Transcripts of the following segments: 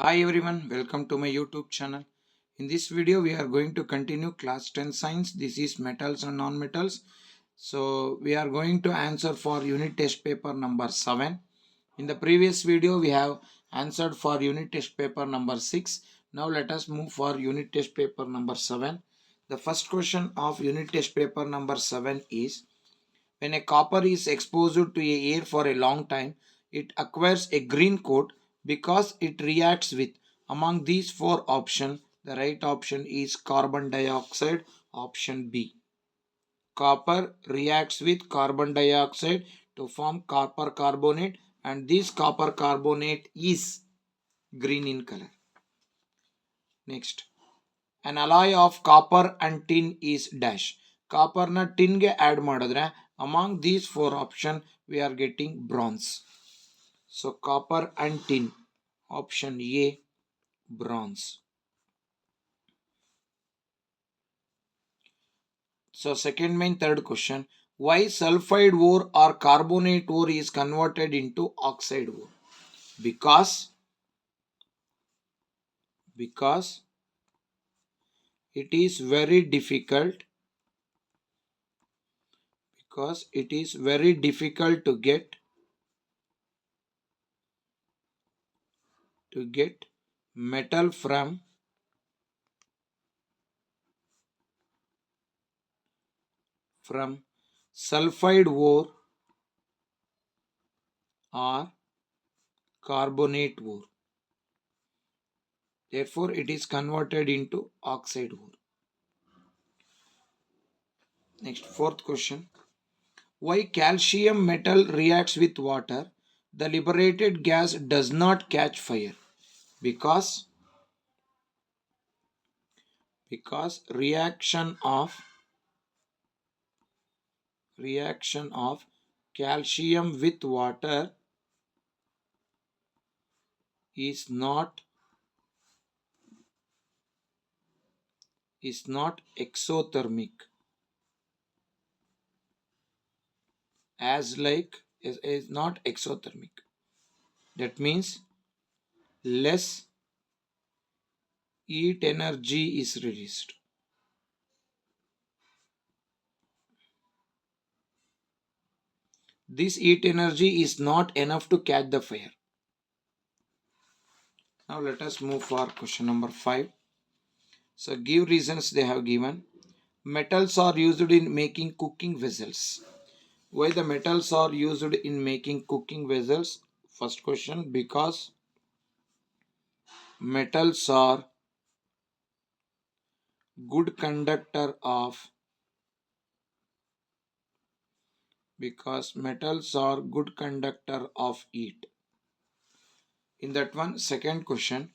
Hi everyone, welcome to my YouTube channel. In this video, we are going to continue class 10 science. This is metals and non-metals. So we are going to answer for unit test paper number 7. In the previous video, we have answered for unit test paper number 6. Now let us move for unit test paper number 7. The first question of unit test paper number 7 is, when a copper is exposed to a air for a long time, it acquires a green coat because it reacts with. Among these four options, the right option is carbon dioxide, option B. Copper reacts with carbon dioxide to form copper carbonate, and this copper carbonate is green in color. Next, an alloy of copper and tin is dash. Copper na tin ge add madadre among these four options we are getting bronze. So copper and tin, option A, bronze. So second main third question, why sulfide ore or carbonate ore is converted into oxide ore? Because it is very difficult to get metal from sulfide ore or carbonate ore. Therefore, it is converted into oxide ore. Next, fourth question. Why calcium metal reacts with water? The liberated gas does not catch fire. Because reaction of calcium with water is not exothermic, is not exothermic. That means less heat energy is released. This heat energy is not enough to catch the fire. Now let us move for question number 5. So give reasons they have given. Metals are used in making cooking vessels. Why the metals are used in making cooking vessels? First question, because metals are good conductor of heat. In that one, second question,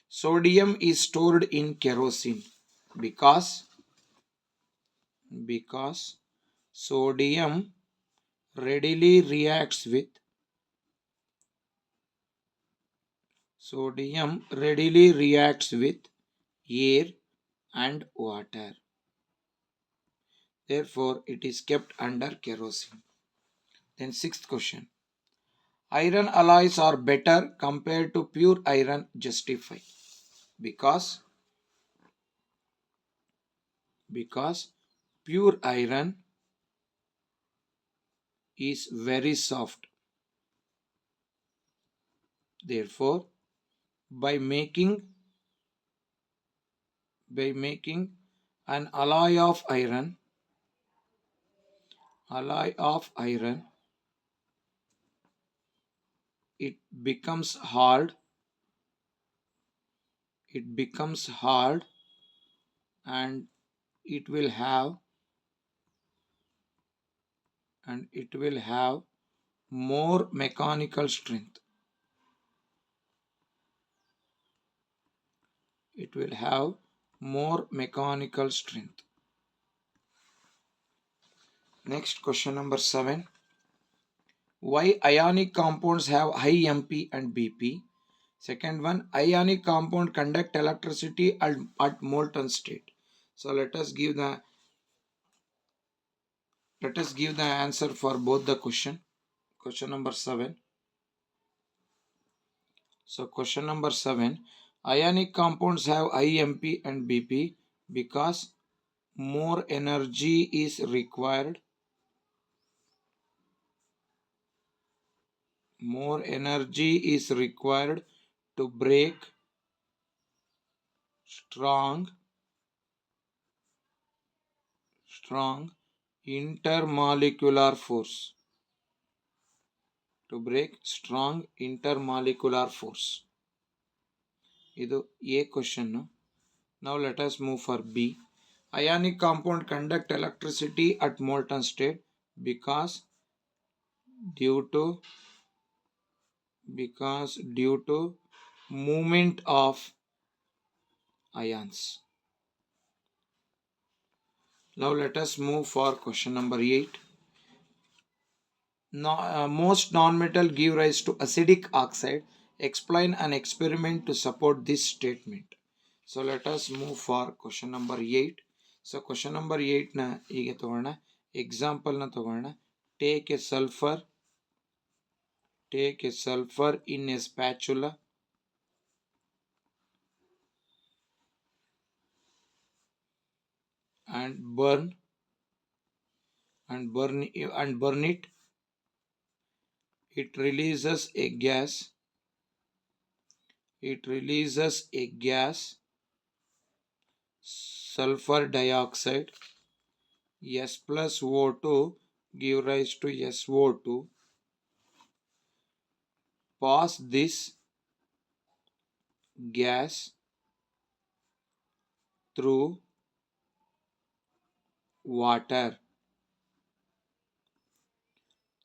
sodium is stored in kerosene because sodium readily reacts with air and water. Therefore, it is kept under kerosene. Then sixth question, iron alloys are better compared to pure iron. Justify. Because pure iron is very soft. Therefore, by making an alloy of iron, it becomes hard and it will have more mechanical strength. Next, question number 7. Why ionic compounds have high MP and BP? Second one, ionic compound conduct electricity at molten state. So let us give the answer for both the question. Question number 7. So question number 7. Ionic compounds have IMP and BP because more energy is required. More energy is required to break strong intermolecular force. To break strong intermolecular force. Idu A question. Now let us move for B. Ionic compound conduct electricity at molten state because due to movement of ions. Now let us move for question number 8. Most non-metal give rise to acidic oxide. Explain an experiment to support this statement. So let us move for question number 8. So question number 8 na hige ತಗೋಣ. Example na ತಗೋಣ. Take a sulfur in a spatula and burn it. It releases a gas. Sulfur dioxide. S plus O2 give rise to SO2. Pass this gas through water.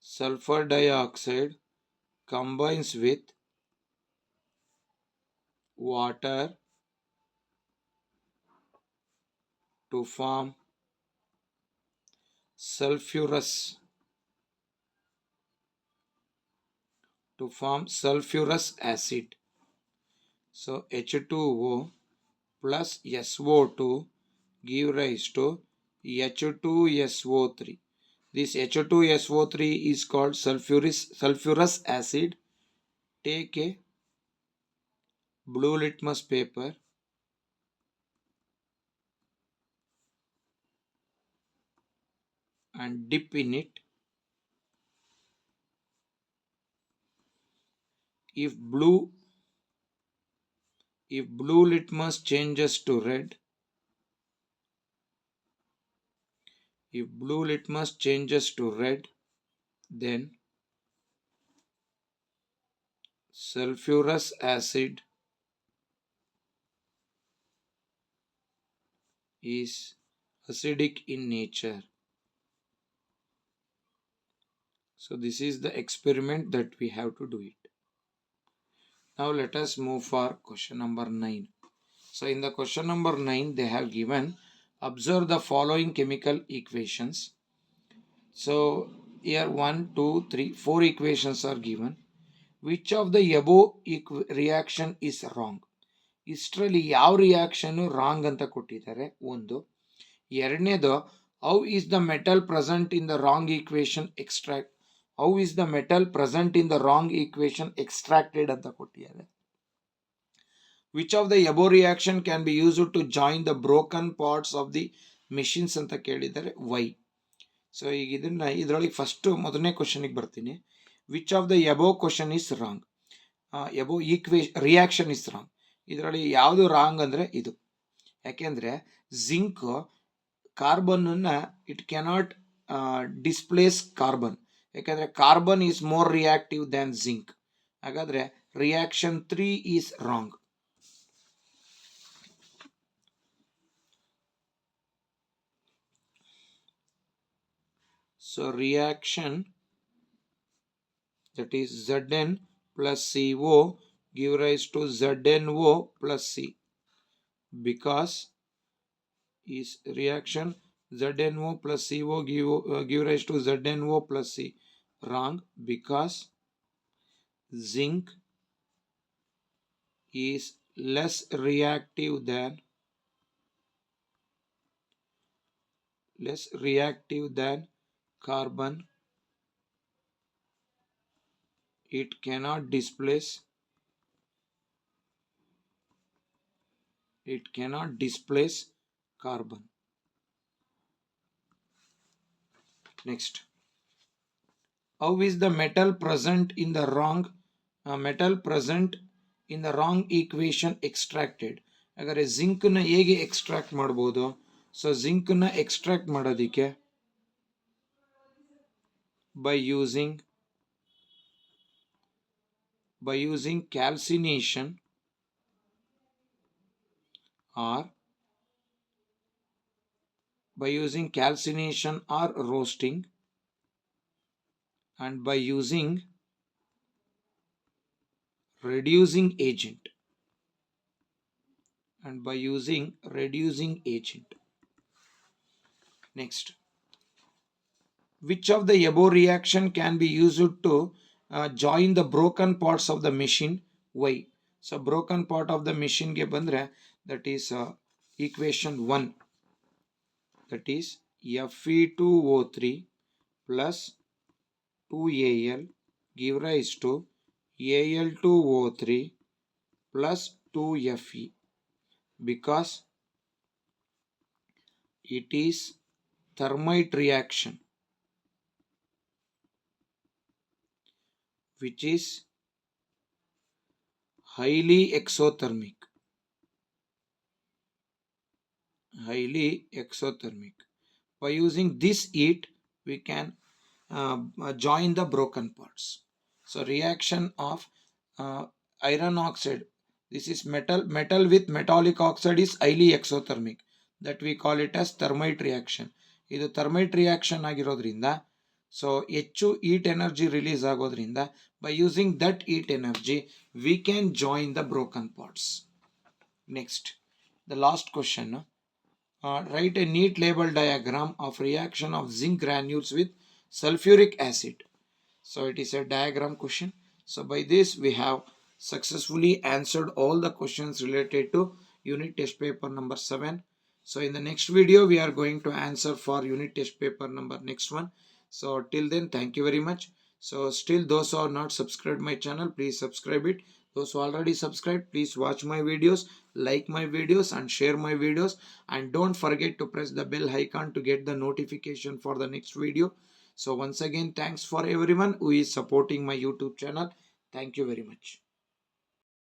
Sulfur dioxide combines with water to form sulfurous acid. So H2O plus SO2 give rise to H2SO3. This H2SO3 is called sulfurous acid. Take a blue litmus paper and dip in it. If blue litmus changes to red, then sulfurous acid is acidic in nature. So this is the experiment that we have to do it. Now let us move for question number 9. So in the question number 9 they have given, observe the following chemical equations. So here 1, 2, 3, 4 equations are given. Which of the above reaction is wrong? ಇಷ್ಟರಲ್ಲಿ ಯಾವ reaction wrong ಅಂತ ಕೊಟ್ಟಿದ್ದಾರೆ ಒಂದು. ಎರಡನೇದು, how is the metal present in the wrong equation extracted ಅಂತ ಕೊಟ್ಟಿದ್ದಾರೆ. Which of the above reaction can be used to join the broken parts of the machines ಅಂತ ಕೇಳಿದ್ದಾರೆ. ವೈ. ಸೊ ಈಗ ಇದರೊಳಗೆ ಫಸ್ಟ್ ಮೊದಲನೇ ಕ್ವಶನಿಗೆ ಬರ್ತೀನಿ. Which of the above question is wrong? Above reaction is wrong. ಇದರಲ್ಲಿ ಯಾವುದು ರಾಂಗ್ ಅಂದರೆ ಇದು. ಯಾಕೆಂದರೆ ಜಿಂಕ್ ಕಾರ್ಬನ್ನ ಇಟ್ ಕ್ಯಾನಾಟ್ ಡಿಸ್ಪ್ಲೇಸ್ ಕಾರ್ಬನ್. ಯಾಕೆಂದರೆ carbon is more reactive than zinc. ಹಾಗಾದರೆ reaction 3 is wrong. So reaction that is Zn plus CO give rise to ZnO plus C, because is reaction ZnO plus CO give rise to ZnO plus C wrong, because zinc is less reactive than carbon. It cannot displace It cannot displace carbon. Next, how is the metal present in the wrong equation extracted? ಹಾಗಾದ್ರೆ zinc ನ ಹೇಗೆ extract ಮಾಡಬಹುದು? So zinc ನ extract ಮಾಡೋದಕ್ಕೆ by using calcination or roasting, and by using reducing agent. Next, which of the above reaction can be used to join the broken parts of the machine? Why? So broken part of the machine ge bandre, that is equation 1, that is Fe2O3 plus 2Al give rise to Al2O3 plus 2Fe, because it is thermite reaction which is highly exothermic. By using this heat we can join the broken parts. So reaction of iron oxide, this is metal with metallic oxide is highly exothermic, that we call it as thermite reaction. ಇದು thermite reaction ಆಗಿರೋದ್ರಿಂದ so ಹೆಚ್ಚು heat energy release ಆಗೋದ್ರಿಂದ by using that heat energy we can join the broken parts. Next, the last question. Write a neat label diagram of reaction of zinc granules with sulfuric acid. So it is a diagram question. So by this we have successfully answered all the questions related to unit test paper number 7. So in the next video we are going to answer for unit test paper number next one. So till then, thank you very much. So still those who are not subscribed my channel, please subscribe it. Those who already subscribed, please watch my videos, like my videos and share my videos, and don't forget to press the bell icon to get the notification for the next video. So once again, thanks for everyone who is supporting my YouTube channel. Thank you very much.